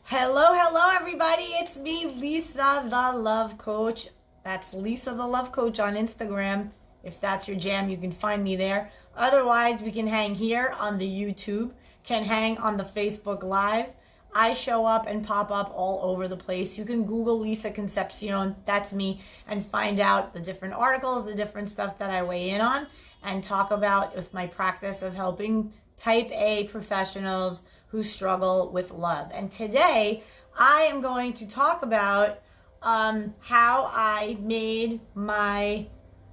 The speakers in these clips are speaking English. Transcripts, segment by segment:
Hello, everybody. It's me, Lisa, the Love Coach. That's Lisa, the Love Coach on Instagram. If that's your jam, you can find me there. Otherwise, we can hang here on the YouTube, can hang on the Facebook Live. I show up and pop up all over the place. You can Google Lisa Concepcion, that's me, and find out the different articles, the different stuff that I weigh in on, and talk about with my practice of helping type A professionals who struggle with love. And today I am going to talk about how I made my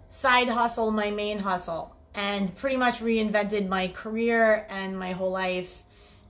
side hustle my main hustle and pretty much reinvented my career and my whole life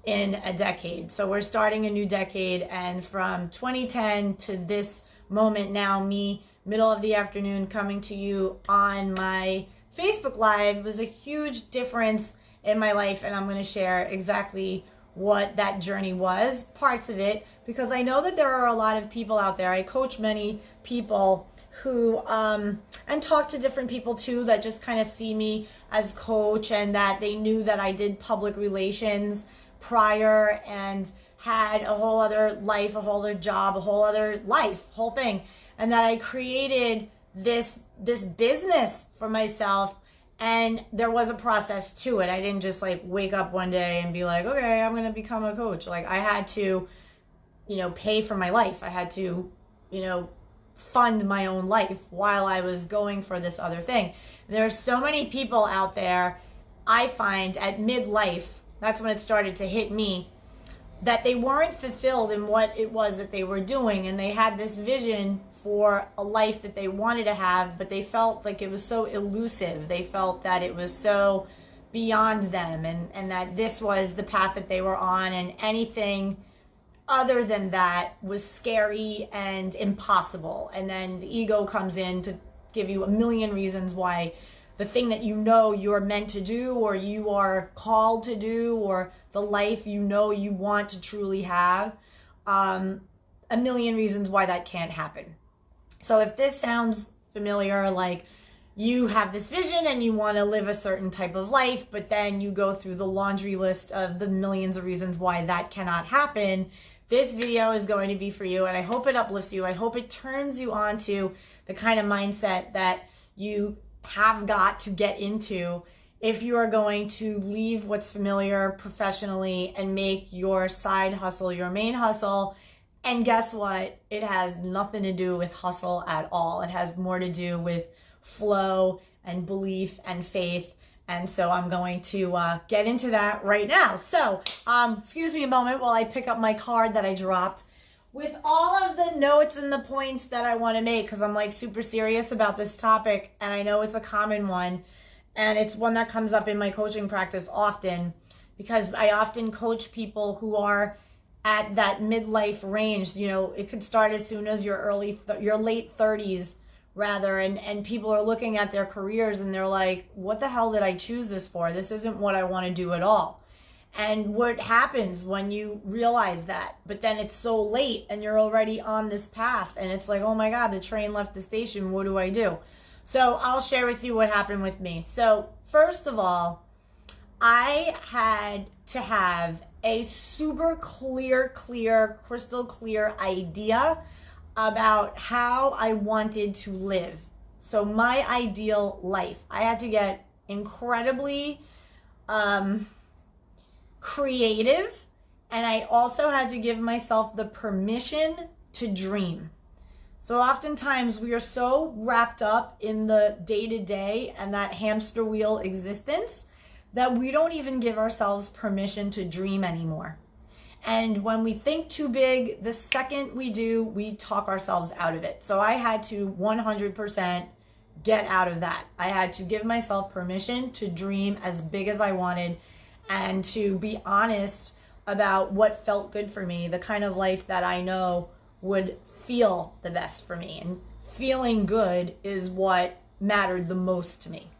in a decade. So we're starting a new decade, and from 2010 to this moment now, me, middle of the afternoon, coming to you on my Facebook Live was a huge difference in my life, and I'm going to share exactly what that journey was, parts of it, because I know that there are a lot of people out there. I coach many people who, and talk to different people too, that just kind of see me as coach, and that they knew that I did public relations prior and had a whole other life, a whole other job, a whole other life, whole thing. And that I created this business for myself. And there was a process to it. I didn't just like wake up one day and be like, okay, I'm going to become a coach. Like I had to, pay for my life. I had to, fund my own life while I was going for this other thing. There are so many people out there, I find at midlife, that's when it started to hit me, that they weren't fulfilled in what it was that they were doing. And they had this vision for a life that they wanted to have, but they felt like it was so elusive. They felt that it was so beyond them, and that this was the path that they were on, and anything other than that was scary and impossible. And then the ego comes in to give you a million reasons why the thing that you're meant to do, or you are called to do, or the life you want to truly have, a million reasons why that can't happen. So if this sounds familiar, like you have this vision and you want to live a certain type of life, but then you go through the laundry list of the millions of reasons why that cannot happen, this video is going to be for you. And I hope it uplifts you. I hope it turns you on to the kind of mindset that you have got to get into if you are going to leave what's familiar professionally and make your side hustle your main hustle. And guess what? It has nothing to do with hustle at all. It has more to do with flow and belief and faith. And so I'm going to get into that right now. So excuse me a moment while I pick up my card that I dropped with all of the notes and the points that I want to make, because I'm like super serious about this topic. And I know it's a common one. And it's one that comes up in my coaching practice often, because I often coach people who are at that midlife range. It could start as soon as your late 30s rather, and people are looking at their careers and they're like, what the hell did I choose this for? This isn't what I want to do at all. And what happens when you realize that, but then it's so late and you're already on this path, and it's like, oh my God, the train left the station, what do I do? So I'll share with you what happened with me. So first of all, I had to have a super clear, crystal clear idea about how I wanted to live. So my ideal life, I had to get incredibly creative, and I also had to give myself the permission to dream. So oftentimes we are so wrapped up in the day-to-day and that hamster wheel existence that we don't even give ourselves permission to dream anymore. And when we think too big, the second we do, we talk ourselves out of it. So I had to 100% get out of that. I had to give myself permission to dream as big as I wanted, and to be honest about what felt good for me, the kind of life that I know would feel the best for me. And feeling good is what mattered the most to me.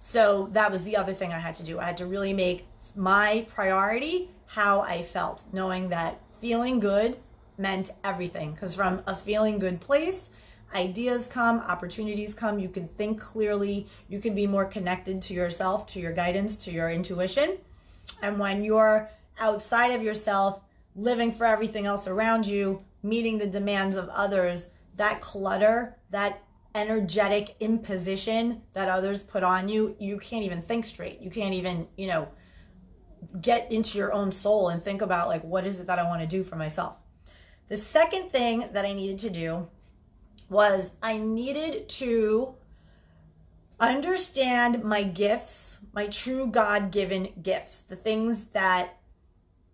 So that was the other thing I had to do. I had to really make my priority how I felt, knowing that feeling good meant everything. Because from a feeling good place, ideas come, opportunities come, you can think clearly, you can be more connected to yourself, to your guidance, to your intuition. And when you're outside of yourself, living for everything else around you, meeting the demands of others, that clutter, that energetic imposition that others put on you, you can't even think straight. You can't even, get into your own soul and think about like, what is it that I want to do for myself? The second thing that I needed to do was I needed to understand my gifts, my true God-given gifts, the things that,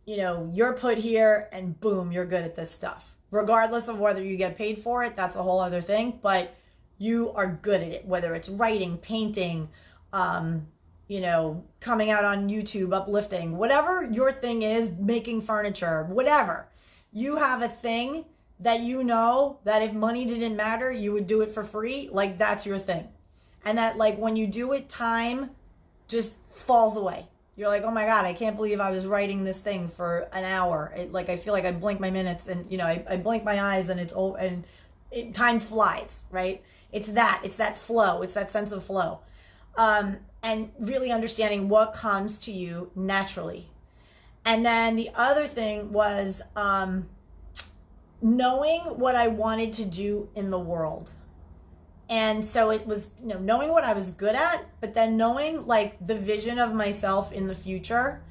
you're put here and boom, you're good at this stuff. Regardless of whether you get paid for it, that's a whole other thing, but you are good at it, whether it's writing, painting, coming out on YouTube, uplifting, whatever your thing is, making furniture, whatever. You have a thing that that if money didn't matter, you would do it for free. Like that's your thing. And that like when you do it, time just falls away. You're like, oh my God, I can't believe I was writing this thing for an hour. I feel like I blink my minutes and, I blink my eyes and time flies, right? It's that flow. It's that sense of flow. And really understanding what comes to you naturally. And then the other thing was knowing what I wanted to do in the world. And so it was, knowing what I was good at, but then knowing like the vision of myself in the future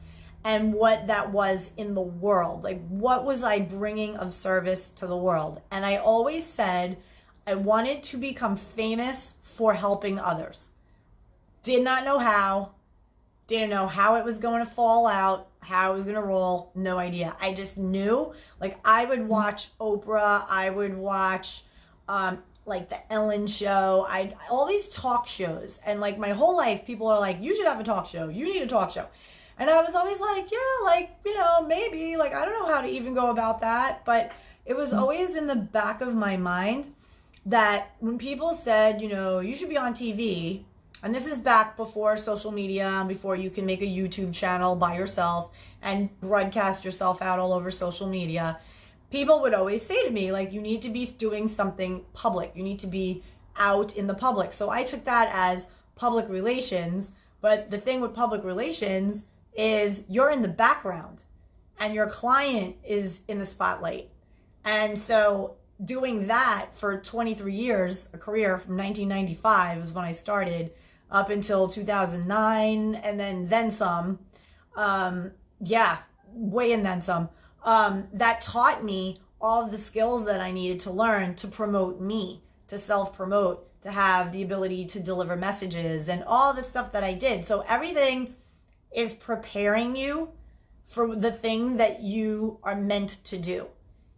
and what that was in the world. Like what was I bringing of service to the world? And I always said I wanted to become famous for helping others. Did not know how, didn't know how it was going to fall out, how it was going to roll, no idea. I just knew, like I would watch Oprah, I would watch like the Ellen show, all these talk shows. And like my whole life, people are like, you should have a talk show. You need a talk show. And I was always like, yeah, like, maybe, like, I don't know how to even go about that. But it was always in the back of my mind that when people said, you should be on TV, and this is back before social media and before you can make a YouTube channel by yourself and broadcast yourself out all over social media, people would always say to me, like, you need to be doing something public. You need to be out in the public. So I took that as public relations. But the thing with public relations is you're in the background and your client is in the spotlight. And so doing that for 23 years, a career from 1995 is when I started, up until 2009, and then some. Way and then some. That taught me all of the skills that I needed to learn to promote me, to self-promote, to have the ability to deliver messages and all the stuff that I did. So everything is preparing you for the thing that you are meant to do.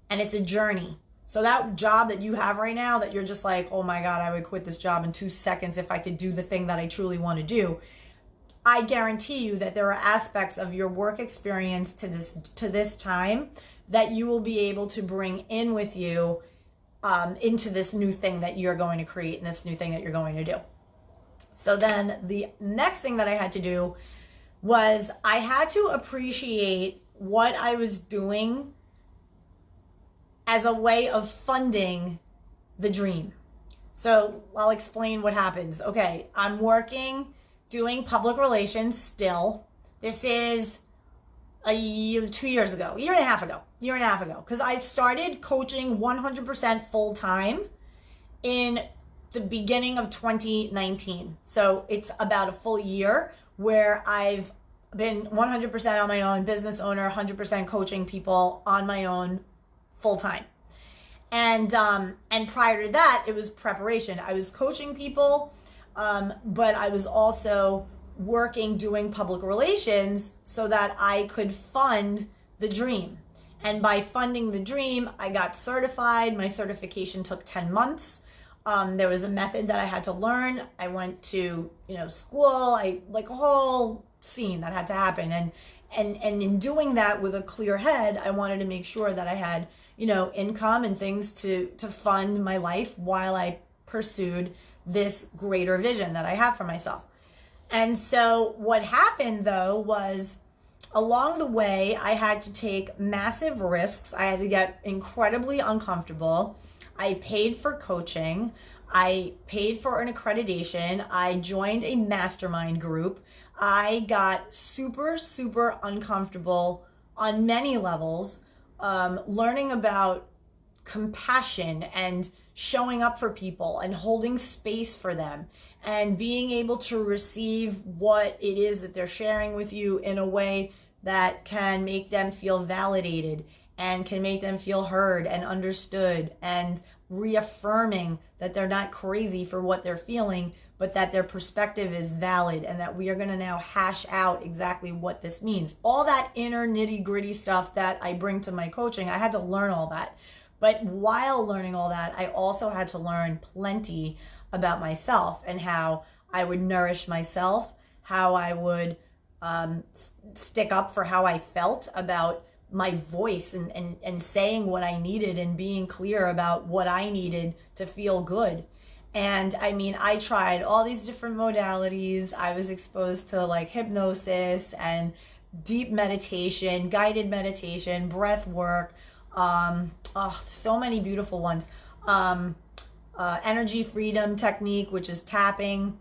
And it's a journey. So that job that you have right now that you're just like, oh my God, I would quit this job in 2 seconds if I could do the thing that I truly want to do. I guarantee you that there are aspects of your work experience to this time that you will be able to bring in with you into this new thing that you're going to create and this new thing that you're going to do. So then the next thing that I had to do was I had to appreciate what I was doing as a way of funding the dream. So I'll explain what happens. Okay, I'm working, doing public relations still. This is a year, 2 years ago, a year and a half ago, because I started coaching 100% full time in the beginning of 2019. So it's about a full year where I've been 100% on my own, business owner, 100% coaching people on my own full time. And prior to that, it was preparation. I was coaching people, but I was also working, doing public relations so that I could fund the dream. And by funding the dream, I got certified. My certification took 10 months. There was a method that I had to learn. I went to, school, like a whole scene that had to happen. And in doing that with a clear head, I wanted to make sure that I had, income and things to fund my life while I pursued this greater vision that I have for myself. And so what happened though was along the way, I had to take massive risks. I had to get incredibly uncomfortable. I paid for coaching. I paid for an accreditation. I joined a mastermind group. I got super, super uncomfortable on many levels. learning about compassion and showing up for people and holding space for them and being able to receive what it is that they're sharing with you in a way that can make them feel validated and can make them feel heard and understood, and reaffirming that they're not crazy for what they're feeling, but that their perspective is valid, and that we are going to now hash out exactly what this means. All that inner nitty gritty stuff that I bring to my coaching, I had to learn all that. But while learning all that, I also had to learn plenty about myself and how I would nourish myself, how I would stick up for how I felt about my voice and saying what I needed and being clear about what I needed to feel good. And I mean, I tried all these different modalities. I was exposed to like hypnosis and deep meditation, guided meditation, breath work, so many beautiful ones. Energy freedom technique, which is tapping.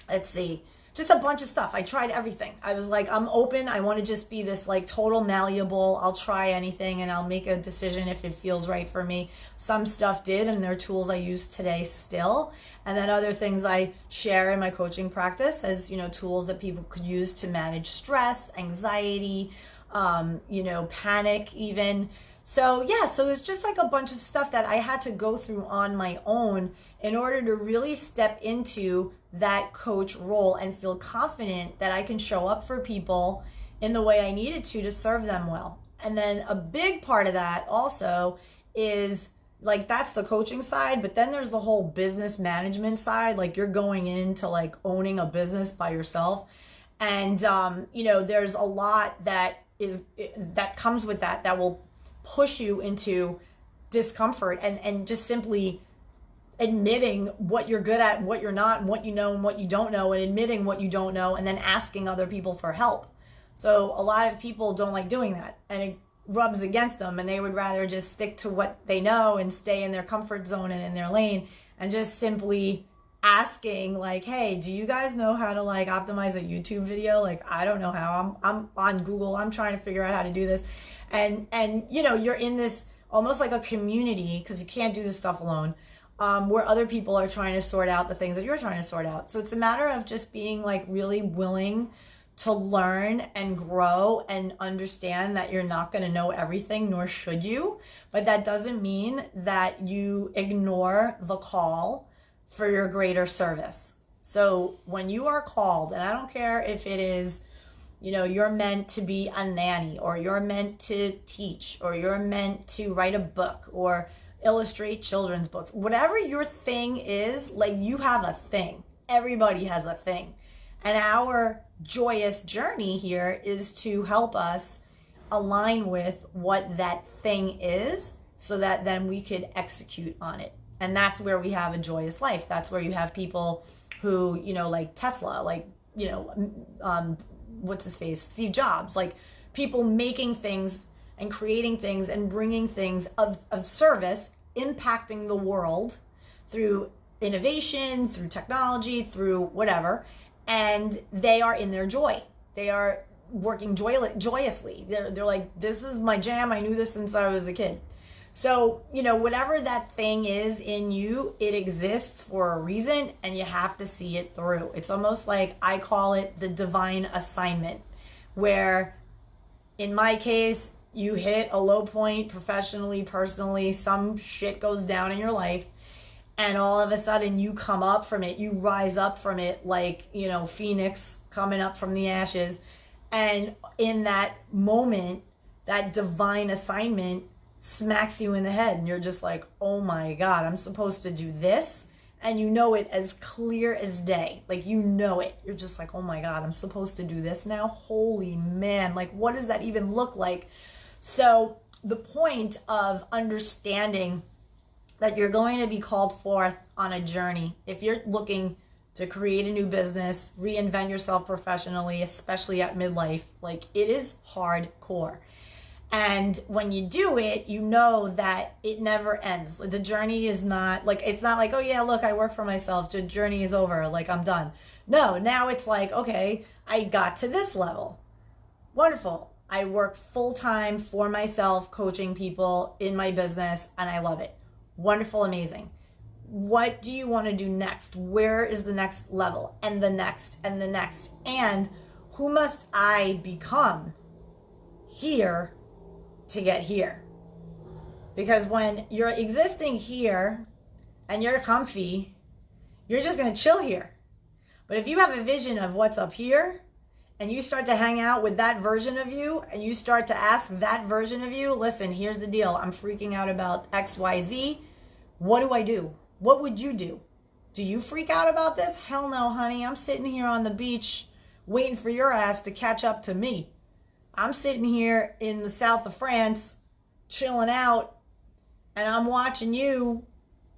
Let's see, just a bunch of stuff. I tried everything. I was like, I'm open. I want to just be this like total malleable. I'll try anything and I'll make a decision if it feels right for me. Some stuff did, and there are tools I use today still. And then other things I share in my coaching practice as, tools that people could use to manage stress, anxiety, panic even. So yeah, so it's just like a bunch of stuff that I had to go through on my own in order to really step into that coach role and feel confident that I can show up for people in the way I needed to serve them well. And then a big part of that also is like, that's the coaching side, but then there's the whole business management side. Like, you're going into like owning a business by yourself. And, there's a lot that comes with that will push you into discomfort and just simply admitting what you're good at and what you're not, and what you know and what you don't know, and admitting what you don't know, and then asking other people for help. So a lot of people don't like doing that, and it rubs against them, and they would rather just stick to what they know and stay in their comfort zone and in their lane, and just simply asking like, hey, do you guys know how to like optimize a YouTube video? Like, I don't know how. I'm on Google. I'm trying to figure out how to do this. And you're in this almost like a community, because you can't do this stuff alone, where other people are trying to sort out the things that you're trying to sort out. So it's a matter of just being like really willing to learn and grow and understand that you're not going to know everything, nor should you. But that doesn't mean that you ignore the call for your greater service. So when you are called, and I don't care if it is, you're meant to be a nanny, or you're meant to teach, or you're meant to write a book or illustrate children's books, whatever your thing is, like, you have a thing. Everybody has a thing. And our joyous journey here is to help us align with what that thing is, so that then we could execute on it. And that's where we have a joyous life. That's where you have people who, like Tesla, like, what's his face? Steve Jobs, like people making things and creating things and bringing things of service, impacting the world through innovation, through technology, through whatever. And they are in their joy. They are working joyously. They're like, this is my jam. I knew this since I was a kid. So, whatever that thing is in you, it exists for a reason, and you have to see it through. It's almost like, I call it the divine assignment, where in my case, you hit a low point professionally, personally, some shit goes down in your life, and all of a sudden you come up from it, you rise up from it like, Phoenix coming up from the ashes. And in that moment, that divine assignment smacks you in the head, and you're just like, oh my God, I'm supposed to do this. And you know it as clear as day. Like, it. You're just like, oh my God, I'm supposed to do this now? Holy man, like, what does that even look like? So the point of understanding that you're going to be called forth on a journey, if you're looking to create a new business, reinvent yourself professionally, especially at midlife, like, it is hardcore. And when you do it, you know that it never ends. The journey is not like, it's not like, oh yeah, look, I work for myself, the journey is over, like, I'm done. No, now it's like, okay, I got to this level. Wonderful. I work full-time for myself, coaching people in my business, and I love it. Wonderful, amazing. What do you want to do next? Where is the next level? And the next, and the next. And who must I become here to get here? Because when you're existing here and you're comfy, you're just going to chill here. But if you have a vision of what's up here, and you start to hang out with that version of you, and you start to ask that version of you, listen, here's the deal. I'm freaking out about XYZ. What do I do? What would you do? Do you freak out about this? Hell no, honey. I'm sitting here on the beach waiting for your ass to catch up to me. I'm sitting here in the south of France, chilling out, and I'm watching you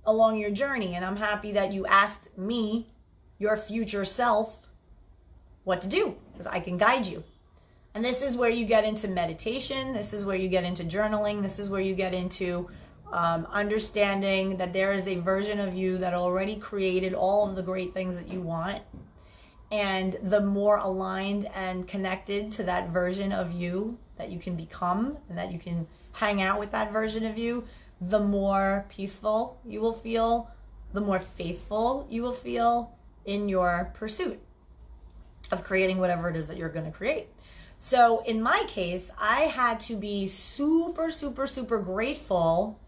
along your journey. And I'm happy that you asked me, your future self, what to do, because I can guide you. And this is where you get into meditation. This is where you get into journaling. This is where you get into understanding that there is a version of you that already created all of the great things that you want. And the more aligned and connected to that version of you that you can become, and that you can hang out with that version of you, the more peaceful you will feel, the more faithful you will feel in your pursuit of creating whatever it is that you're going to create. So in my case, I had to be super, super, super grateful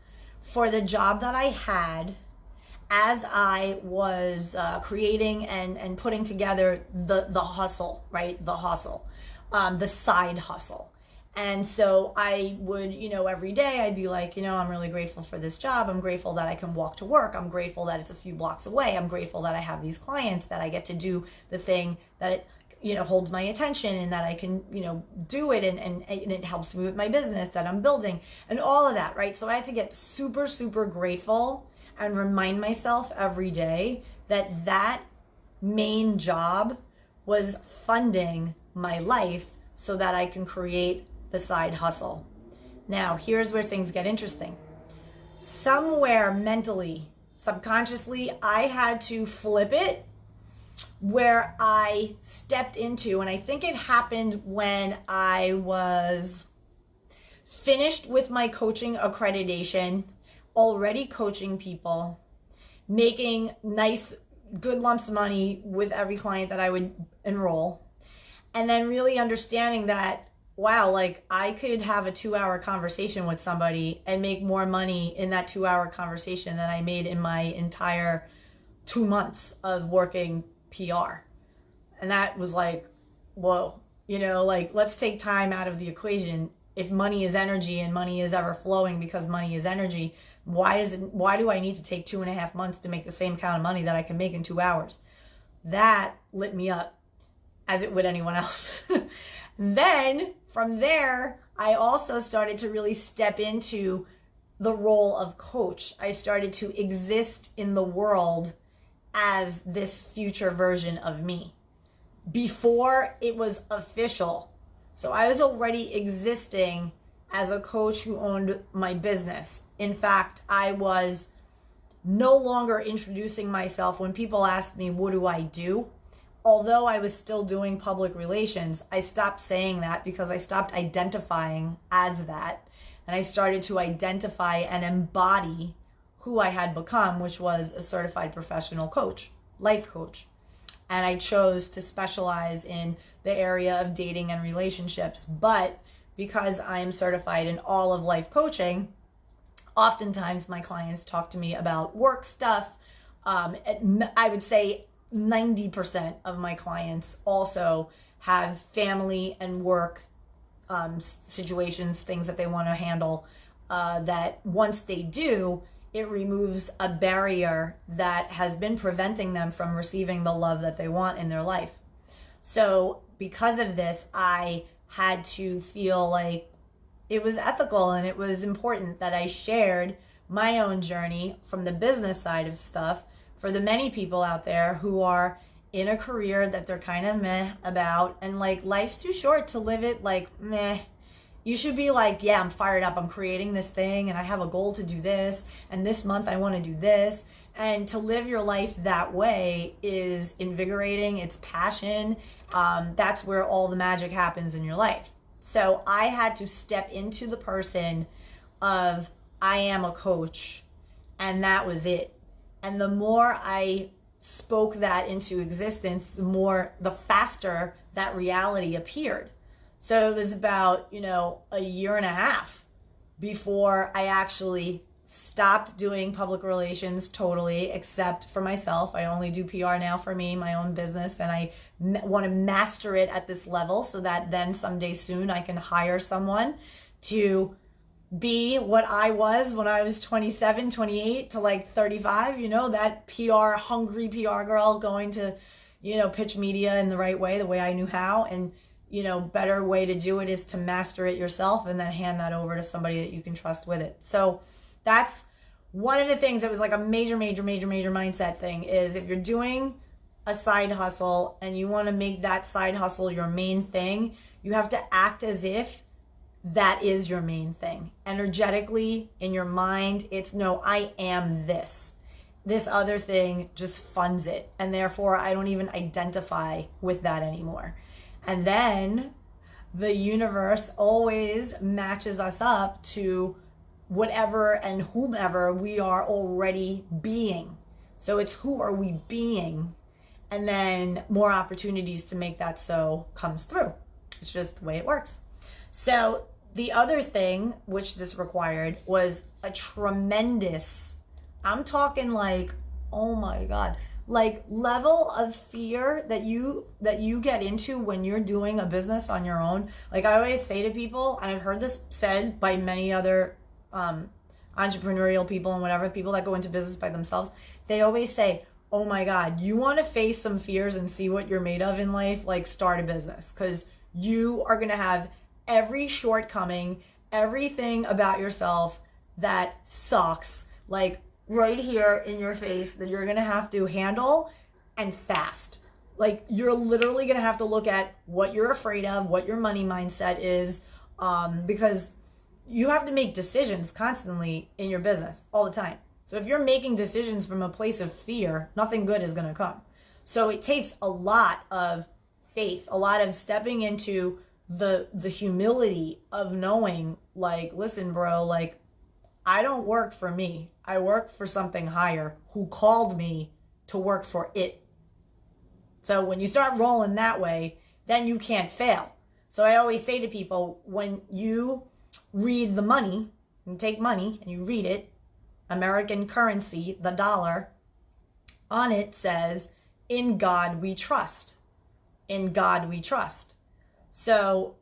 for the job that I had as I was creating and putting together the hustle, right? The hustle, the side hustle. And so I would, every day I'd be like, I'm really grateful for this job. I'm grateful that I can walk to work. I'm grateful that it's a few blocks away. I'm grateful that I have these clients, that I get to do the thing that it, holds my attention, and that I can, do it, and it helps me with my business that I'm building and all of that, right? So I had to get super, super grateful and remind myself every day that that main job was funding my life so that I can create the side hustle. Now, here's where things get interesting. Somewhere mentally, subconsciously, I had to flip it, where I stepped into, and I think it happened when I was finished with my coaching accreditation, already coaching people, making nice, good lumps of money with every client that I would enroll, and then really understanding that, wow, like I could have a 2-hour conversation with somebody and make more money in that 2-hour conversation than I made in my entire 2 months of working PR. And that was like, whoa, let's take time out of the equation. If money is energy and money is ever flowing because money is energy, why do I need to take 2.5 months to make the same kind of money that I can make in 2 hours? That lit me up, as it would anyone else. Then from there, I also started to really step into the role of coach. I started to exist in the world as this future version of me before it was official. So I was already existing as a coach who owned my business. In fact, I was no longer introducing myself when people asked me, what do I do? Although I was still doing public relations, I stopped saying that because I stopped identifying as that. And I started to identify and embody who I had become, which was a certified professional coach, life coach. And I chose to specialize in the area of dating and relationships. But because I am certified in all of life coaching, oftentimes my clients talk to me about work stuff. I would say 90% of my clients also have family and work situations, things that they want to handle, that once they do, it removes a barrier that has been preventing them from receiving the love that they want in their life. So because of this, I had to feel like it was ethical and it was important that I shared my own journey from the business side of stuff for the many people out there who are in a career that they're kind of meh about, and like life's too short to live it like meh. You should be like, yeah, I'm fired up. I'm creating this thing and I have a goal to do this. And this month I want to do this. And to live your life that way is invigorating. It's passion. That's where all the magic happens in your life. So I had to step into the person of I am a coach, and that was it. And the more I spoke that into existence, the faster that reality appeared. So it was about, a year and a half before I actually stopped doing public relations totally, except for myself. I only do PR now for me, my own business, and I want to master it at this level so that then someday soon I can hire someone to be what I was when I was 27, 28 to like 35, that hungry PR girl going to, pitch media in the right way, the way I knew how. And, better way to do it is to master it yourself and then hand that over to somebody that you can trust with it. So that's one of the things that was like a major mindset thing is if you're doing a side hustle and you want to make that side hustle your main thing, you have to act as if that is your main thing. Energetically, in your mind, it's no, I am this. This other thing just funds it. And therefore, I don't even identify with that anymore. And then the universe always matches us up to whatever and whomever we are already being. So it's who are we being? And then more opportunities to make that so comes through. It's just the way it works. So the other thing which this required was a tremendous, I'm talking like, oh my God, like level of fear that you get into when you're doing a business on your own. Like I always say to people, and I've heard this said by many other entrepreneurial people and whatever, people that go into business by themselves, they always say, oh my God, you want to face some fears and see what you're made of in life, like start a business, because you are going to have every shortcoming, everything about yourself that sucks, like right here in your face that you're going to have to handle and fast. Like you're literally going to have to look at what you're afraid of, what your money mindset is, because you have to make decisions constantly in your business all the time. So if you're making decisions from a place of fear, nothing good is going to come. So it takes a lot of faith, a lot of stepping into the humility of knowing, like, listen, bro, like, I don't work for me. I work for something higher who called me to work for it. So when you start rolling that way, then you can't fail. So I always say to people, when you read the money, you take money and you read it, American currency, the dollar, on it says, in God we trust. In God we trust. So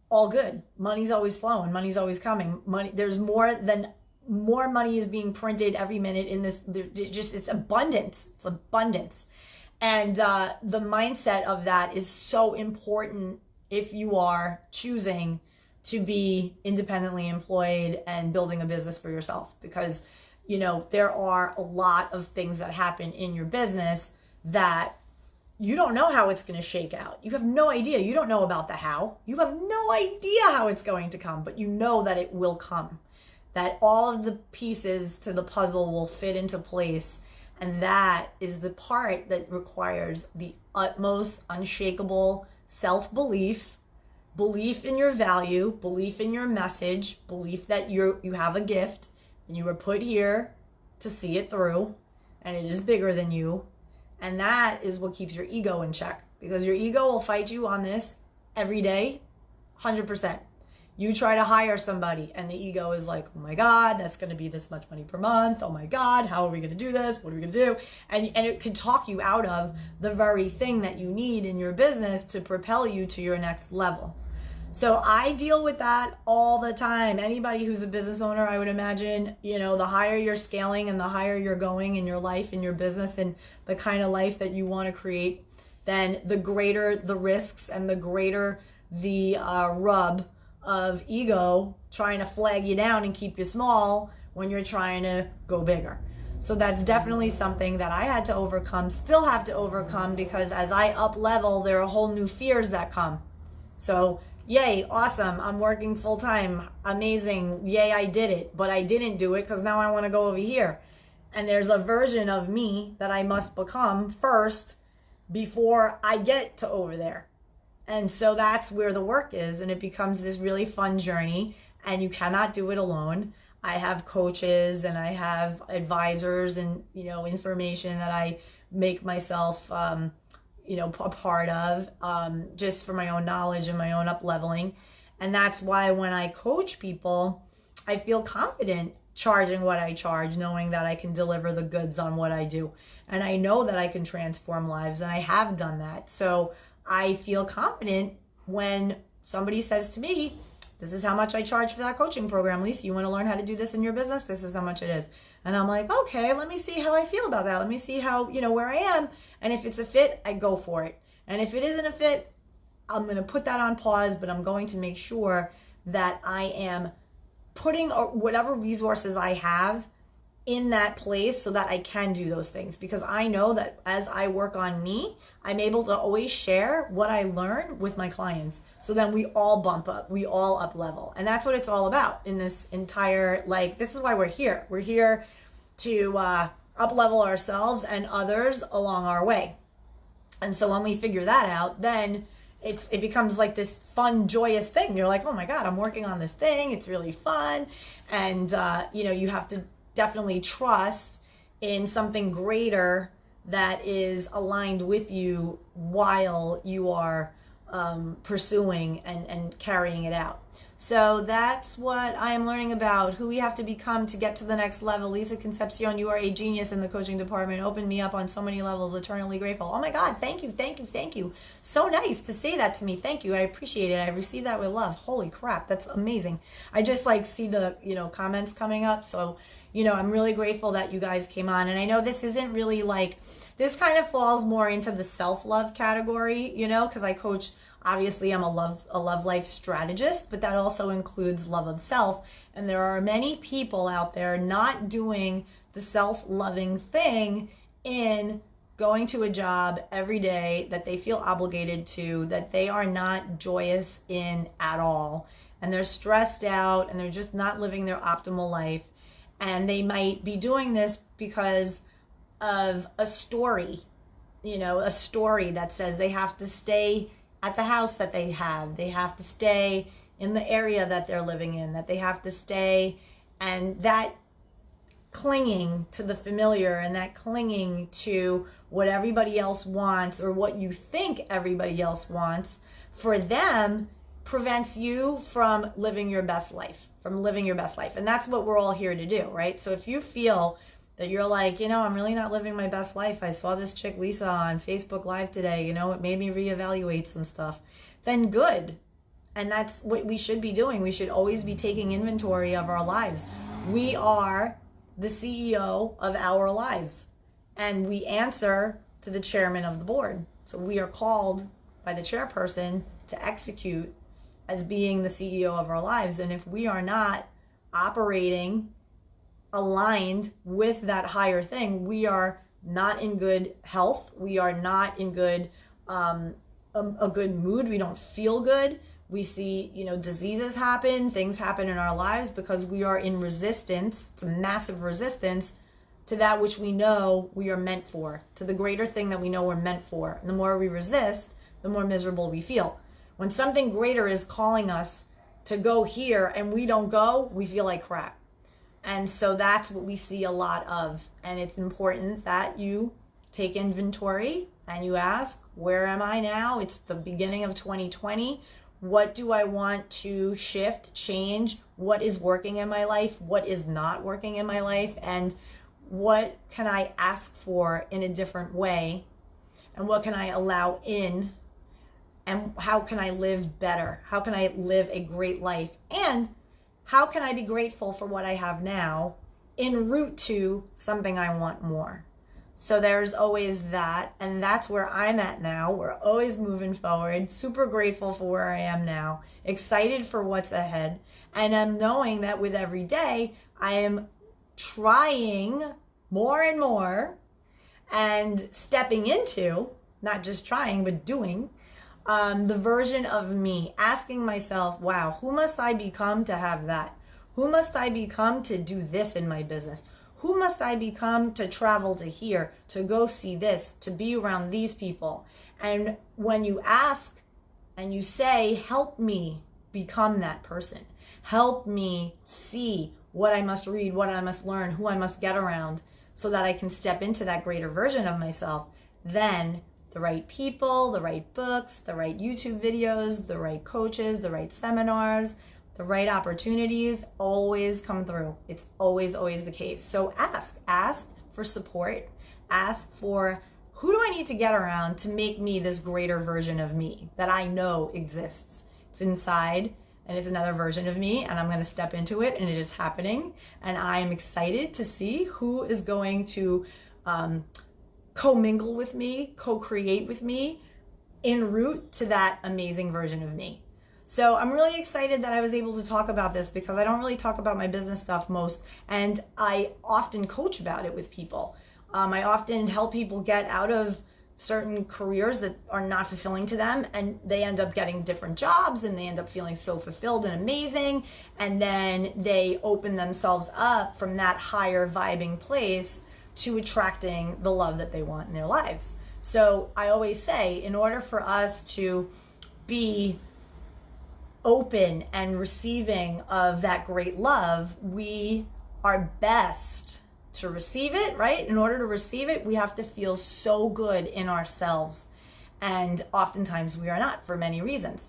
all good. Money's always flowing. Money's always coming. There's more money is being printed every minute in this. It's abundance. It's abundance. And the mindset of that is so important if you are choosing to be independently employed and building a business for yourself, because there are a lot of things that happen in your business that you don't know how it's going to shake out. You have no idea. You don't know about the how. You have no idea how it's going to come, but you know that it will come, that all of the pieces to the puzzle will fit into place. And that is the part that requires the utmost unshakable self-belief, belief in your value, belief in your message, belief that you have a gift and you were put here to see it through, and it is bigger than you. And that is what keeps your ego in check, because your ego will fight you on this every day, 100%. You try to hire somebody and the ego is like, oh my God, that's going to be this much money per month. Oh my God, how are we going to do this? What are we going to do? And it could talk you out of the very thing that you need in your business to propel you to your next level. So I deal with that all the time. Anybody who's a business owner, I would imagine, the higher you're scaling and the higher you're going in your life, in your business, and the kind of life that you want to create, then the greater the risks and the greater the rub of ego trying to flag you down and keep you small when you're trying to go bigger. So that's definitely something that I had to overcome, still have to overcome, because as I up level, there are whole new fears that come. So yay, awesome, I'm working full time, amazing, yay, I did it, but I didn't do it because now I want to go over here. And there's a version of me that I must become first before I get to over there. And so that's where the work is. And it becomes this really fun journey. And you cannot do it alone. I have coaches and I have advisors and, information that I make myself, a part of, just for my own knowledge and my own up leveling. And that's why when I coach people, I feel confident charging what I charge, knowing that I can deliver the goods on what I do. And I know that I can transform lives, and I have done that. So I feel confident when somebody says to me, this is how much I charge for that coaching program. Lisa, you want to learn how to do this in your business? This is how much it is. And I'm like, okay, let me see how I feel about that. Let me see how, where I am. And if it's a fit, I go for it. And if it isn't a fit, I'm going to put that on pause, but I'm going to make sure that I am putting whatever resources I have in that place so that I can do those things, because I know that as I work on me, I'm able to always share what I learn with my clients. So then we all bump up, we all up level. And that's what it's all about in this entire, this is why we're here. We're here to up level ourselves and others along our way. And so when we figure that out, then it becomes like this fun, joyous thing. You're like, oh my God, I'm working on this thing. It's really fun. And, you have to definitely trust in something greater that is aligned with you while you are pursuing and carrying it out. So that's what I am learning about, who we have to become to get to the next level. Lisa Concepcion, you are a genius in the coaching department. Opened me up on so many levels, eternally grateful. Oh my God, thank you, thank you, thank you. So nice to say that to me. Thank you, I appreciate it. I received that with love. Holy crap, that's amazing. I just see the, comments coming up. So, I'm really grateful that you guys came on. And I know this isn't really this kind of falls more into the self-love category, because I coach. Obviously, I'm a love life strategist, but that also includes love of self. And there are many people out there not doing the self-loving thing in going to a job every day that they feel obligated to, that they are not joyous in at all. And they're stressed out and they're just not living their optimal life. And they might be doing this because of a story, a story that says they have to stay at the house that they have to stay in the area that they're living in, that they have to stay, and that clinging to the familiar and that clinging to what everybody else wants or what you think everybody else wants, for them prevents you from living your best life, And that's what we're all here to do, right? So if you feel that you're like, I'm really not living my best life. I saw this chick Lisa on Facebook Live today, it made me reevaluate some stuff. Then good. And that's what we should be doing. We should always be taking inventory of our lives. We are the CEO of our lives. And we answer to the chairman of the board. So we are called by the chairperson to execute as being the CEO of our lives. And if we are not operating aligned with that higher thing, we are not in good health. We are not in good a good mood. We don't feel good. We see, diseases happen, things happen in our lives because we are in resistance. It's a massive resistance to that which we know we are meant for, to the greater thing that we know we're meant for. And the more we resist, the more miserable we feel. When something greater is calling us to go here and we don't go, we feel like crap. And so that's what we see a lot of. And it's important that you take inventory and you ask, where am I now? It's the beginning of 2020. What do I want to shift, change? What is working in my life? What is not working in my life? And what can I ask for in a different way? And what can I allow in? And how can I live better? How can I live a great life? And how can I be grateful for what I have now en route to something I want more? So there's always that, and that's where I'm at now. We're always moving forward, super grateful for where I am now, excited for what's ahead, and I'm knowing that with every day, I am trying more and more and stepping into, not just trying, but doing, the version of me, asking myself, wow, who must I become to have that? Who must I become to do this in my business? Who must I become to travel to here, to go see this, to be around these people? And when you ask and you say, help me become that person. Help me see what I must read, what I must learn, who I must get around so that I can step into that greater version of myself. Then the right people, the right books, the right YouTube videos, the right coaches, the right seminars, the right opportunities always come through. It's always the case. So ask for support. Ask for, who do I need to get around to make me this greater version of me that I know exists? It's inside, and it's another version of me, and I'm going to step into it, and it is happening. And I am excited to see who is going to co-mingle with me, co-create with me en route to that amazing version of me. So I'm really excited that I was able to talk about this, because I don't really talk about my business stuff most, and I often coach about it with people. I often help people get out of certain careers that are not fulfilling to them, and they end up getting different jobs, and they end up feeling so fulfilled and amazing, and then they open themselves up from that higher vibing place to attracting the love that they want in their lives. So I always say, in order for us to be open and receiving of that great love, we are best to receive it, right? In order to receive it, we have to feel so good in ourselves. And oftentimes we are not, for many reasons.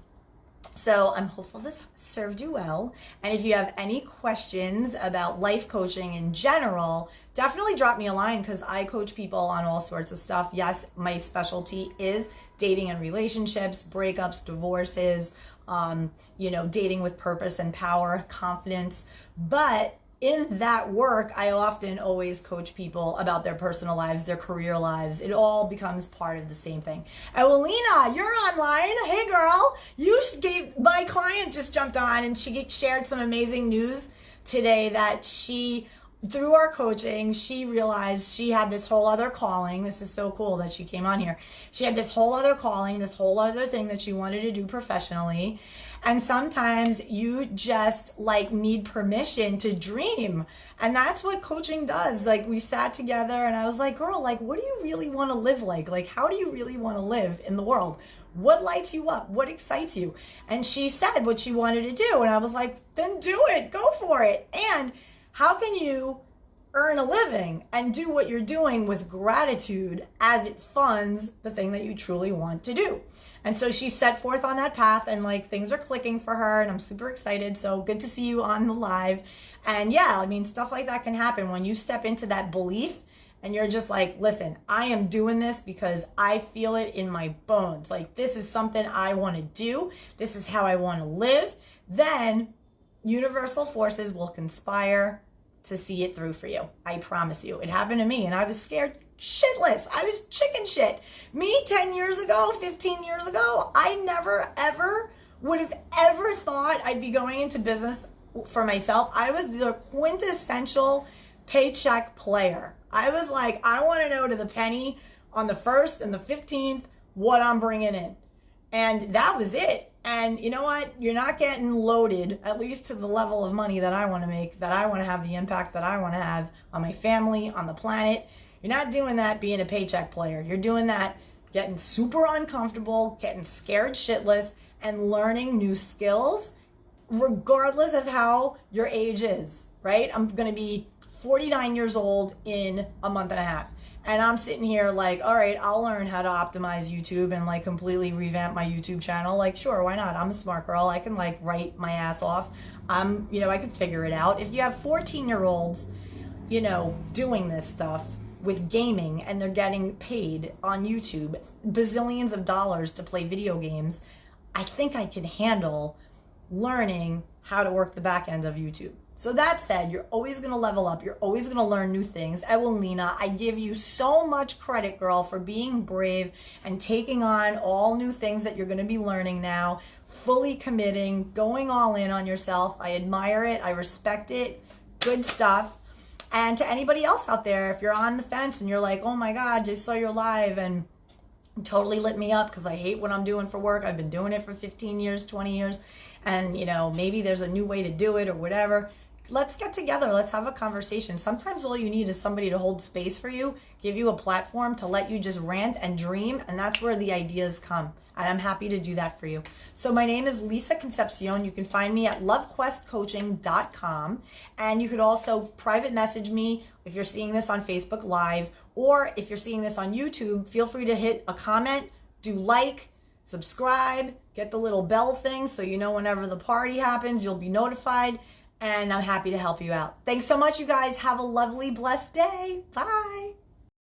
So I'm hopeful this served you well. And if you have any questions about life coaching in general, definitely drop me a line, because I coach people on all sorts of stuff. Yes, my specialty is dating and relationships, breakups, divorces, dating with purpose and power, confidence. But in that work, I often always coach people about their personal lives, their career lives. It all becomes part of the same thing. Oh, Lena, you're online. Hey, girl. My client just jumped on, and she shared some amazing news today that through our coaching, she realized she had this whole other calling. This is so cool that she came on here. She had this whole other calling, this whole other thing that she wanted to do professionally. And sometimes you just need permission to dream. And that's what coaching does. We sat together, and I was like, girl, what do you really want to live like? How do you really want to live in the world? What lights you up? What excites you? And she said what she wanted to do. And I was like, then do it. Go for it. And how can you earn a living and do what you're doing with gratitude as it funds the thing that you truly want to do? And so she set forth on that path, and things are clicking for her, and I'm super excited. So good to see you on the live. And yeah, stuff like that can happen when you step into that belief and you're just listen, I am doing this because I feel it in my bones. This is something I want to do. This is how I want to live. Then universal forces will conspire to see it through for you. I promise you. It happened to me, and I was scared shitless. I was chicken shit. Me 10 years ago, 15 years ago, I never ever would have ever thought I'd be going into business for myself. I was the quintessential paycheck player. I was I want to know to the penny on the 1st and the 15th what I'm bringing in. And that was it. And you know what? You're not getting loaded, at least to the level of money that I want to make, that I want to have the impact that I want to have on my family, on the planet. You're not doing that being a paycheck player. You're doing that getting super uncomfortable, getting scared shitless, and learning new skills, regardless of how your age is, right? I'm going to be 49 years old in a month and a half. And I'm sitting here all right, I'll learn how to optimize YouTube and completely revamp my YouTube channel. Sure, why not? I'm a smart girl. I can write my ass off. I can figure it out. If you have 14-year-olds, doing this stuff with gaming, and they're getting paid on YouTube bazillions of dollars to play video games, I think I can handle learning how to work the back end of YouTube. So that said, you're always going to level up. You're always going to learn new things. Ewelina, I give you so much credit, girl, for being brave and taking on all new things that you're going to be learning now, fully committing, going all in on yourself. I admire it. I respect it. Good stuff. And to anybody else out there, if you're on the fence and you're like, oh my God, I saw your live and totally lit me up because I hate what I'm doing for work. I've been doing it for 15 years, 20 years. And, maybe there's a new way to do it or whatever. let's get together. Let's have a conversation. Sometimes all you need is somebody to hold space for you, give you a platform to let you just rant and dream. And that's where the ideas come. And I'm happy to do that for you. So my name is Lisa Concepcion. You can find me at lovequestcoaching.com. And you could also private message me if you're seeing this on Facebook Live, or if you're seeing this on YouTube, feel free to hit a comment, do like, subscribe, get the little bell thing so you know whenever the party happens, you'll be notified. And I'm happy to help you out. Thanks so much, you guys. Have a lovely, blessed day. Bye.